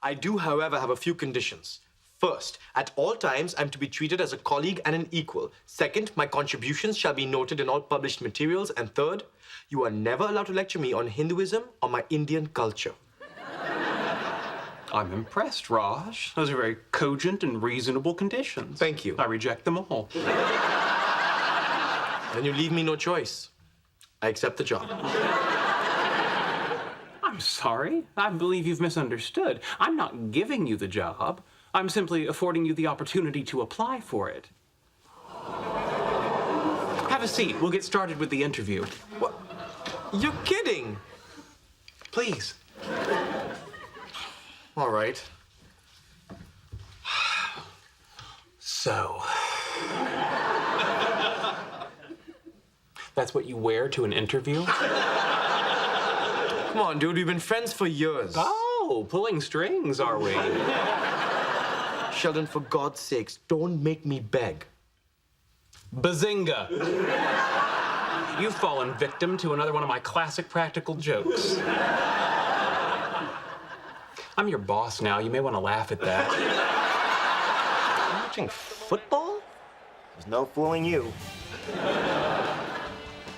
I do, however, have a few conditions. First, at all times, I'm to be treated as a colleague and an equal. Second, my contributions shall be noted in all published materials. And third, you are never allowed to lecture me on Hinduism or my Indian culture. I'm impressed, Raj. Those are very cogent and reasonable conditions. Thank you. I reject them all. Then you leave me no choice. I accept the job. I'm sorry. I believe you've misunderstood. I'm not giving you the job. I'm simply affording you the opportunity to apply for it. Have a seat. We'll get started with the interview. What? You're kidding. Please. All right. So. That's what you wear to an interview? Come on, dude. We've been friends for years. Oh, pulling strings, are we? Sheldon, for God's sakes, don't make me beg. Bazinga. You've fallen victim to another one of my classic practical jokes. I'm your boss now. You may want to laugh at that. Watching football? There's no fooling you.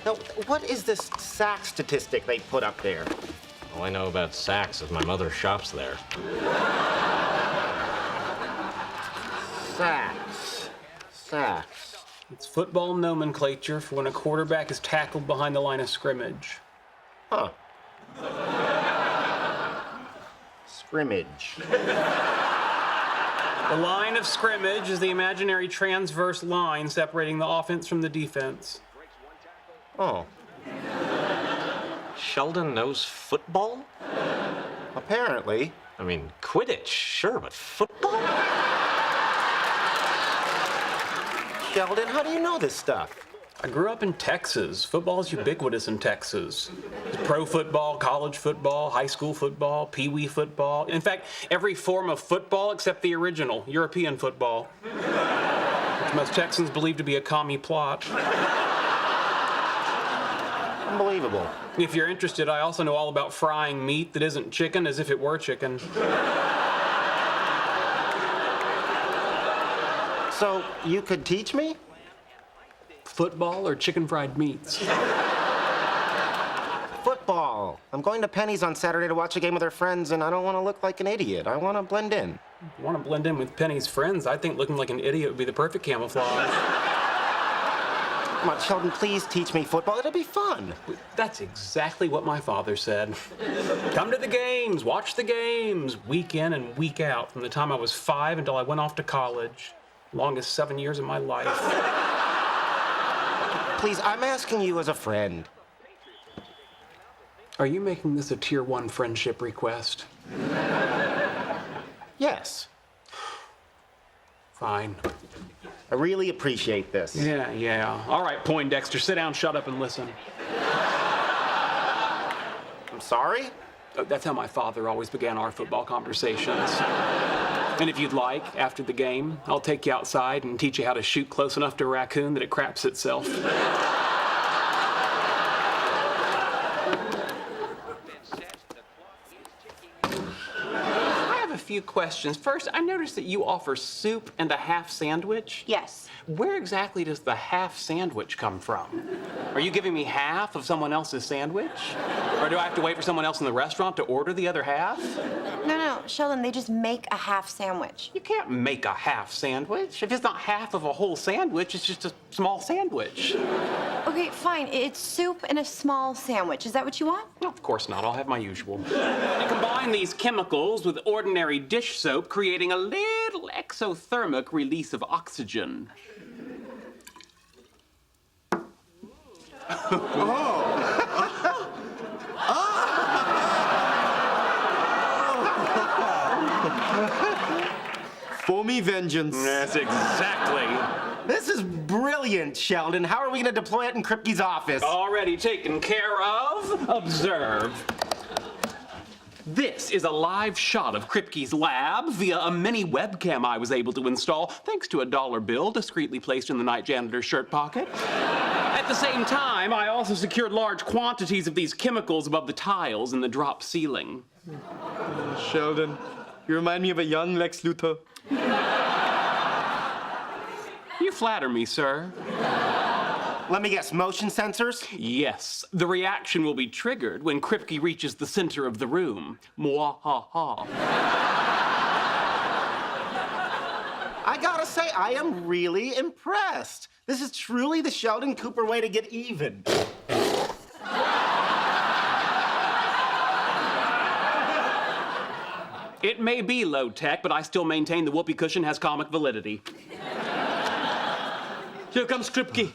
Now, what is this sack statistic they put up there? All I know about Saks is my mother shops there. Sacks. It's football nomenclature for when a quarterback is tackled behind the line of scrimmage. Huh. Scrimmage. The line of scrimmage is the imaginary transverse line separating the offense from the defense. Oh. Sheldon knows football? Apparently. I mean, Quidditch, sure, but football? Sheldon, how do you know this stuff? I grew up in Texas. Football is ubiquitous in Texas. There's pro football, college football, high school football, pee-wee football. In fact, every form of football except the original, European football, which most Texans believe to be a commie plot. Unbelievable. If you're interested, I also know all about frying meat that isn't chicken as if it were chicken. So, you could teach me? Football or chicken fried meats? Football. I'm going to Penny's on Saturday to watch a game with her friends, and I don't want to look like an idiot. I want to blend in. You want to blend in with Penny's friends? I think looking like an idiot would be the perfect camouflage. Come on, Sheldon, please teach me football. It'll be fun. That's exactly what my father said. Come to the games, watch the games, week in and week out, from the time I was 5 until I went off to college. Longest 7 years of my life. Please, I'm asking you as a friend. Are you making this a Tier 1 friendship request? Yes. Fine. I really appreciate this. Yeah. All right, Poindexter, sit down, shut up, and listen. I'm sorry? That's how my father always began our football conversations. And if you'd like, after the game, I'll take you outside and teach you how to shoot close enough to a raccoon that it craps itself. I have a few questions. First, I noticed that you offer soup and a half sandwich. Yes. Where exactly does the half sandwich come from? Are you giving me half of someone else's sandwich? Or do I have to wait for someone else in the restaurant to order the other half? No, Sheldon, they just make a half sandwich. You can't make a half sandwich. If it's not half of a whole sandwich, it's just a small sandwich. Okay, fine. It's soup and a small sandwich. Is that what you want? No, of course not. I'll have my usual. You combine these chemicals with ordinary dish soap, creating a little exothermic release of oxygen. For me, vengeance. Yes, exactly. This is brilliant, Sheldon. How are we going to deploy it in Kripke's office? Already taken care of. Observe. This is a live shot of Kripke's lab via a mini webcam I was able to install thanks to a dollar bill discreetly placed in the night janitor's shirt pocket. At the same time, I also secured large quantities of these chemicals above the tiles in the drop ceiling. Sheldon, You remind me of a young Lex Luthor. You flatter me, sir. Let me guess, motion sensors? Yes, the reaction will be triggered when Kripke reaches the center of the room. Mwahaha. I gotta say, I am really impressed. This is truly the Sheldon Cooper way to get even. It may be low tech, but I still maintain the whoopee cushion has comic validity. Here comes Kripke.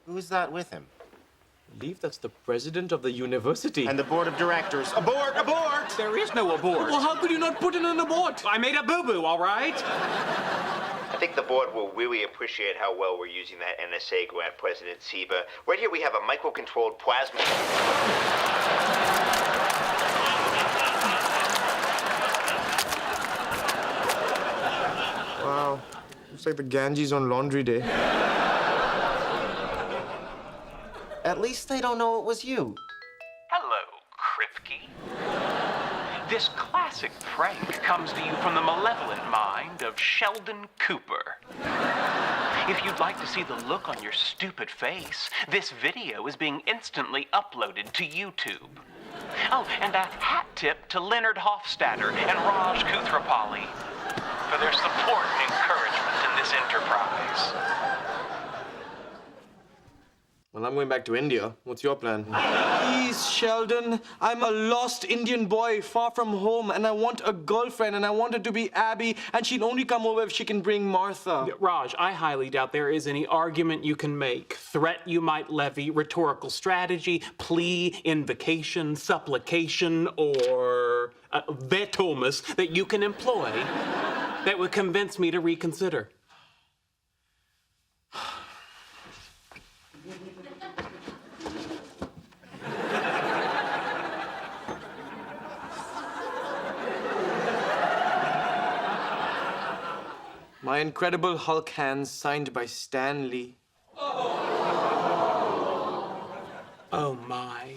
Who's that with him? I believe that's the president of the university. And the board of directors. Abort! Abort! There is no abort. Well, how could you not put in an abort? I made a boo-boo, all right? I think the board will really appreciate how well we're using that NSA grant, President Seba. Right here we have a micro-controlled plasma. Wow. Looks like the Ganges on laundry day. At least they don't know it was you. Hello, Kripke. This classic prank comes to you from the malevolent mind of Sheldon Cooper. If you'd like to see the look on your stupid face, this video is being instantly uploaded to YouTube. Oh, and a hat tip to Leonard Hofstadter and Raj Kuthrapali for their support and encouragement in this enterprise. Well, I'm going back to India. What's your plan? Please, Sheldon. I'm a lost Indian boy far from home, and I want a girlfriend, and I want her to be Abby, and she'll only come over if she can bring Martha. Raj, I highly doubt there is any argument you can make, threat you might levy, rhetorical strategy, plea, invocation, supplication, or vetomus that you can employ that would convince me to reconsider. My Incredible Hulk hands signed by Stan Lee. Oh my.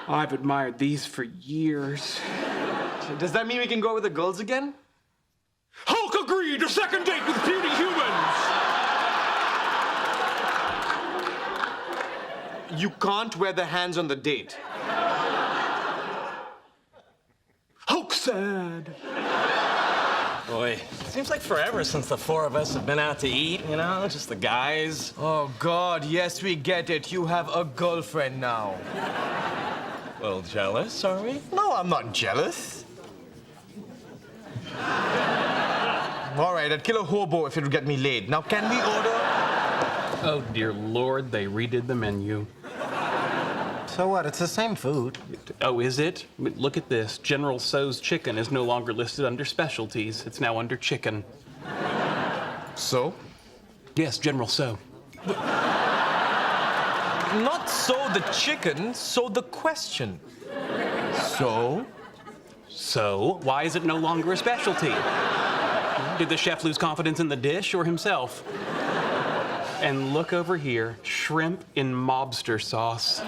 I've admired these for years. Does that mean we can go with the girls again? Hulk agreed! A second date with puny humans! You can't wear the hands on the date. Hulk sad. Boy, seems like forever since the four of us have been out to eat, you know? Just the guys. Oh, God, yes, we get it. You have a girlfriend now. A little jealous, are we? No, I'm not jealous. All right, I'd kill a hobo if it would get me laid. Now, can we order? Oh, dear Lord, they redid the menu. So what? It's the same food. Oh, is it? Look at this. General Tso's chicken is no longer listed under specialties. It's now under chicken. So? Yes, General Tso. Not so the chicken, so the question. So? So, why is it no longer a specialty? Did the chef lose confidence in the dish or himself? And look over here, shrimp in mobster sauce.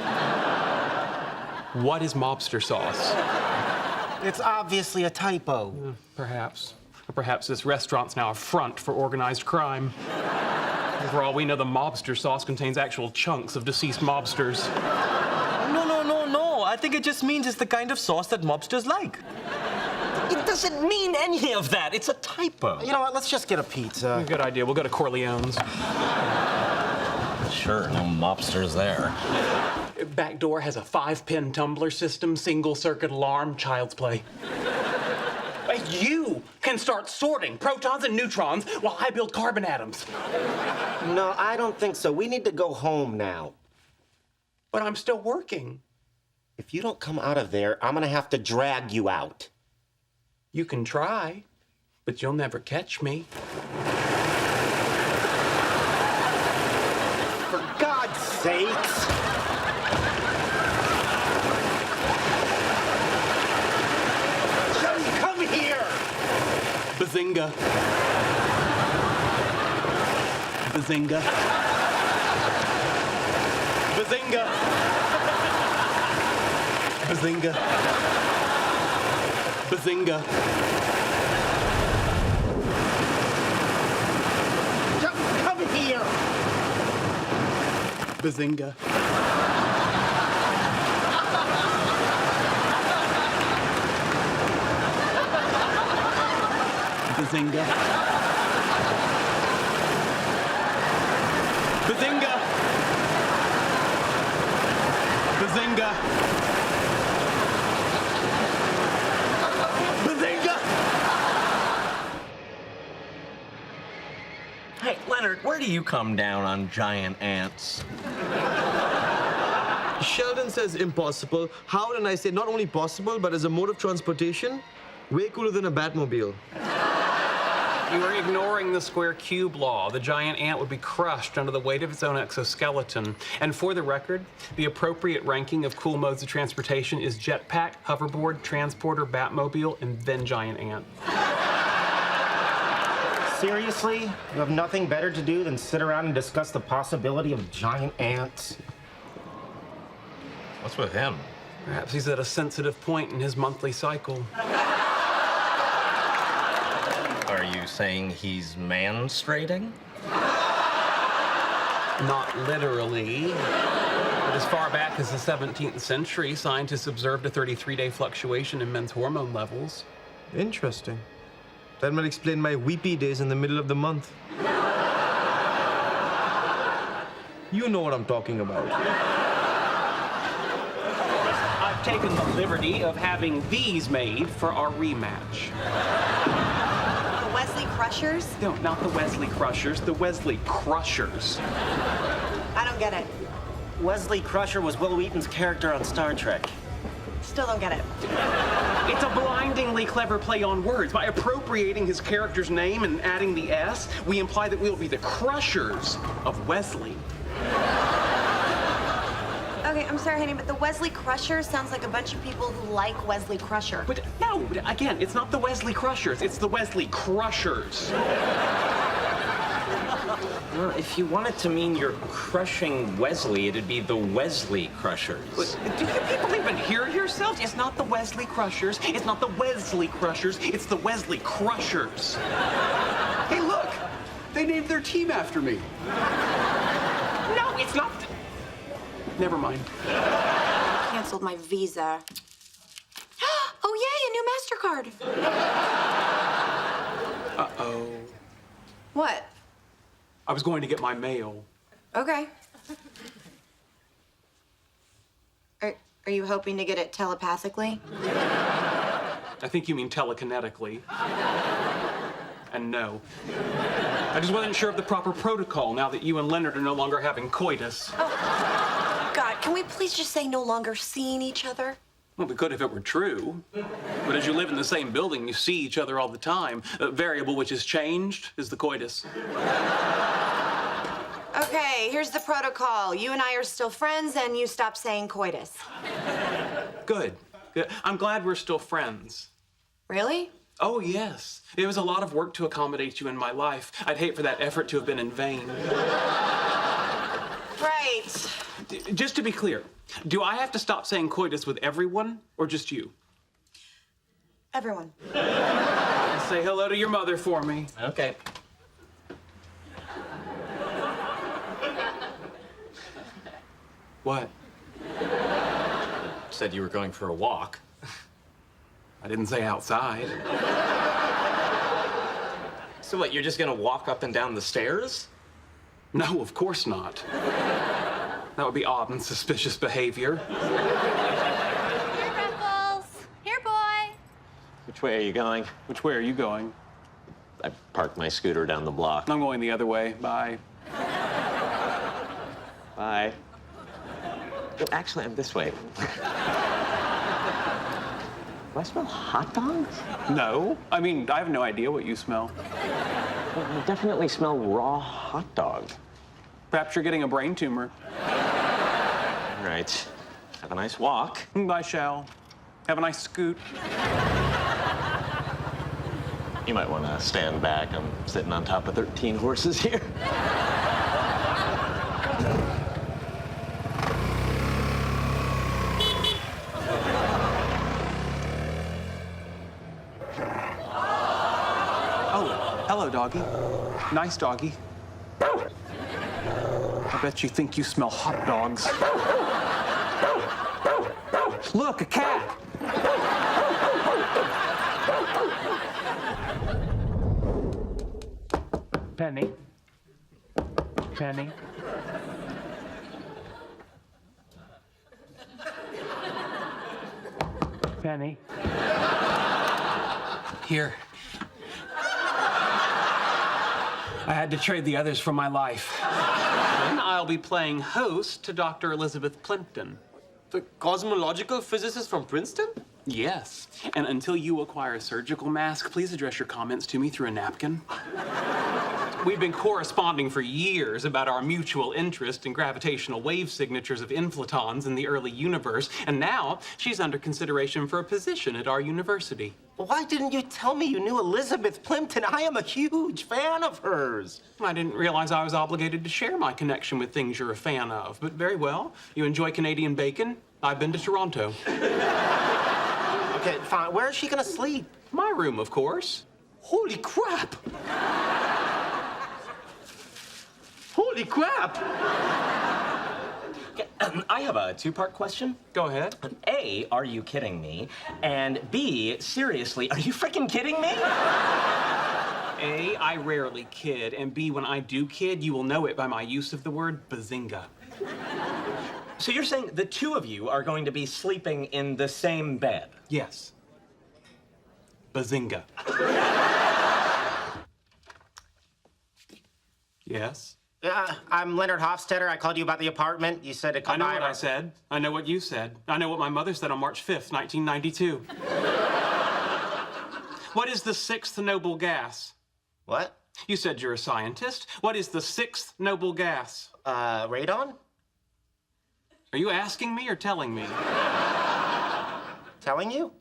What is mobster sauce? It's obviously a typo. Perhaps. Or perhaps this restaurant's now a front for organized crime. For all we know, the mobster sauce contains actual chunks of deceased mobsters. No. I think it just means it's the kind of sauce that mobsters like. It doesn't mean any of that. It's a typo. You know what? Let's just get a pizza. Good idea. We'll go to Corleone's. Sure, no mobsters there. Back door has a 5-pin tumbler system, single circuit alarm, child's play. You can start sorting protons and neutrons while I build carbon atoms. No, I don't think so. We need to go home now. But I'm still working. If you don't come out of there, I'm gonna have to drag you out. You can try, but you'll never catch me. For God's sakes! Bazinga. Bazinga. Bazinga. Bazinga. Bazinga. Come here. Bazinga. Bazinga. Bazinga. Bazinga. Bazinga. Hey, Leonard, where do you come down on giant ants? Sheldon says impossible. How and I say not only possible, but as a mode of transportation, way cooler than a Batmobile. You are ignoring the square cube law. The giant ant would be crushed under the weight of its own exoskeleton. And for the record, the appropriate ranking of cool modes of transportation is jetpack, hoverboard, transporter, Batmobile, and then giant ant. Seriously? You have nothing better to do than sit around and discuss the possibility of giant ants? What's with him? Perhaps he's at a sensitive point in his monthly cycle. Are you saying he's menstruating? Not literally. But as far back as the 17th century, scientists observed a 33-day fluctuation in men's hormone levels. Interesting. That might explain my weepy days in the middle of the month. You know what I'm talking about. I've taken the liberty of having these made for our rematch. The Wesley Crushers? No, not the Wesley Crushers, the Wesley Crushers. I don't get it. Wesley Crusher was Will Wheaton's character on Star Trek. Still don't get it. It's a blindingly clever play on words. By appropriating his character's name and adding the S, we imply that we'll be the Crushers of Wesley. Okay, I'm sorry, honey, but the Wesley Crushers sounds like a bunch of people who like Wesley Crusher. But no, again, it's not the Wesley Crushers, it's the Wesley Crushers. Well, if you want it to mean you're crushing Wesley, it'd be the Wesley Crushers. But do you people even hear yourselves? It's not the Wesley Crushers, it's not the Wesley Crushers, it's the Wesley Crushers. Hey, look, they named their team after me. No, it's not. Never mind. Canceled my Visa. Oh, yay, a new MasterCard. Uh-oh. What? I was going to get my mail. Okay. Are you hoping to get it telepathically? I think you mean telekinetically. And no. I just wasn't sure of the proper protocol now that you and Leonard are no longer having coitus. God, can we please just say no longer seeing each other? Well, we could if it were true. But as you live in the same building, you see each other all the time. A variable which has changed is the coitus. Okay, here's the protocol. You and I are still friends, and you stop saying coitus. Good. Good. I'm glad we're still friends. Really? Oh, yes. It was a lot of work to accommodate you in my life. I'd hate for that effort to have been in vain. Right. Just to be clear, do I have to stop saying coitus with everyone, or just you? Everyone. Say hello to your mother for me. Okay. What? Said you were going for a walk. I didn't say outside. So what, you're just gonna walk up and down the stairs? No, of course not. That would be odd and suspicious behavior. Here, Ruffles. Here, boy. Which way are you going? Which way are you going? I parked my scooter down the block. I'm going the other way. Bye. Bye. Oh, actually, I'm this way. Do I smell hot dogs? No. I mean, I have no idea what you smell. Well, I definitely smell raw hot dog. Perhaps you're getting a brain tumor. All right. Have a nice walk. I shall. Have a nice scoot. You might want to stand back. I'm sitting on top of 13 horses here. Oh, hello, doggy. Nice doggy. I bet you think you smell hot dogs. Look, a cat. Penny. Penny. Penny. Here. I had to trade the others for my life. Then I'll be playing host to Dr. Elizabeth Plimpton. The cosmological physicist from Princeton? Yes. And until you acquire a surgical mask, please address your comments to me through a napkin. We've been corresponding for years about our mutual interest in gravitational wave signatures of inflatons in the early universe, and now she's under consideration for a position at our university. Why didn't you tell me you knew Elizabeth Plimpton? I am a huge fan of hers. I didn't realize I was obligated to share my connection with things you're a fan of, but very well. You enjoy Canadian bacon? I've been to Toronto. Okay, fine. Where is she gonna sleep? My room, of course. Holy crap! Holy crap! I have a two-part question. Go ahead. A, are you kidding me? And B, seriously, are you freaking kidding me? A, I rarely kid, and B, when I do kid, you will know it by my use of the word bazinga. So you're saying the two of you are going to be sleeping in the same bed? Yes. Bazinga. Yes? I'm Leonard Hofstetter. I called you about the apartment. You said to come I know by. what I said. I know what you said. I know what my mother said on March 5th, 1992. What is the sixth noble gas? What? You said you're a scientist. What is the sixth noble gas? Radon? Are you asking me or telling me? Telling you?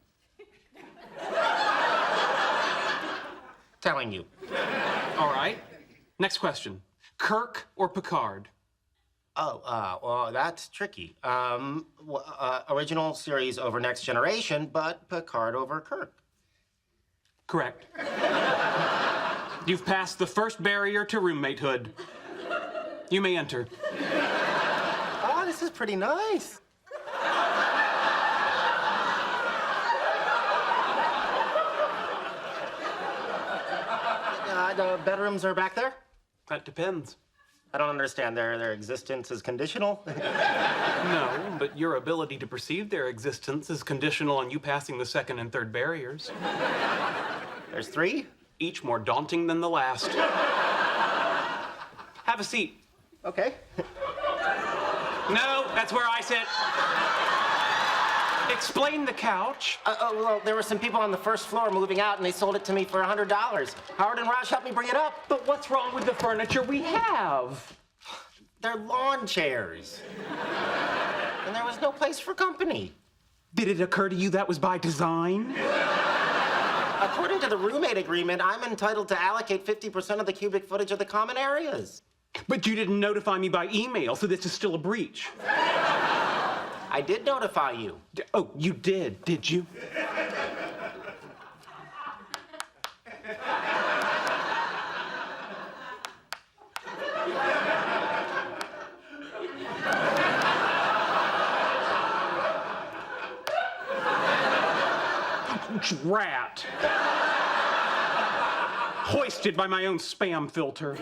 Telling you. All right. Next question. Kirk or Picard? Well, that's tricky. Original series over Next Generation, but Picard over Kirk. Correct. You've passed the first barrier to roommatehood. You may enter. Oh, this is pretty nice. The bedrooms are back there? That depends. I don't understand. Their existence is conditional? No, but your ability to perceive their existence is conditional on you passing the second and third barriers. There's three? Each more daunting than the last. Have a seat. Okay. No, that's where I sit. Explain the couch. Well, there were some people on the first floor moving out, and they sold it to me for $100. Howard and Raj helped me bring it up. But what's wrong with the furniture we have? They're lawn chairs. And there was no place for company. Did it occur to you that was by design? According to the roommate agreement, I'm entitled to allocate 50% of the cubic footage of the common areas. But you didn't notify me by email, so this is still a breach. I did notify you. Oh, you did you? Drat. Hoisted by my own spam filter.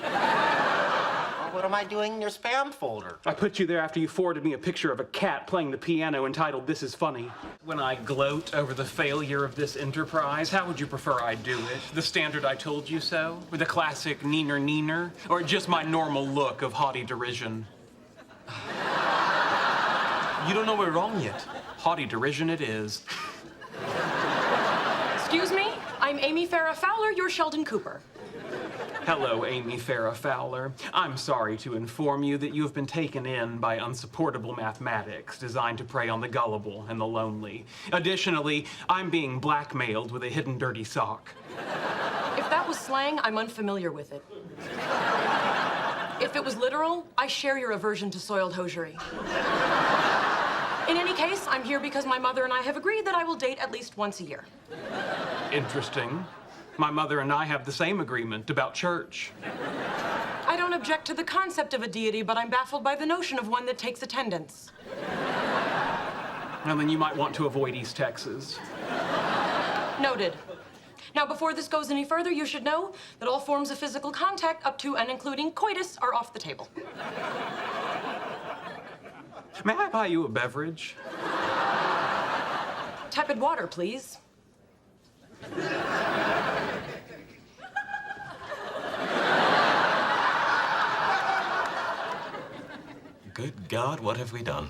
What am I doing in your spam folder? I put you there after you forwarded me a picture of a cat playing the piano entitled This Is Funny. When I gloat over the failure of this enterprise, how would you prefer I do it? The standard I told you so? Or the classic neener neener? Or just my normal look of haughty derision? You don't know we're wrong yet. Haughty derision it is. Excuse me? I'm Amy Farrah Fowler, you're Sheldon Cooper. Hello, Amy Farrah Fowler. I'm sorry to inform you that you have been taken in by unsupportable mathematics designed to prey on the gullible and the lonely. Additionally, I'm being blackmailed with a hidden dirty sock. that was slang, I'm unfamiliar with it. If it was literal, I share your aversion to soiled hosiery. In any case, I'm here because my mother and I have agreed that I will date at least once a year. Interesting. My mother and I have the same agreement about church. I don't object to the concept of a deity, but I'm baffled by the notion of one that takes attendance. And then you might want to avoid East Texas. Noted. Now, before this goes any further, you should know that all forms of physical contact up to and including coitus are off the table. May I buy you a beverage? Tepid water, please. Good God, what have we done?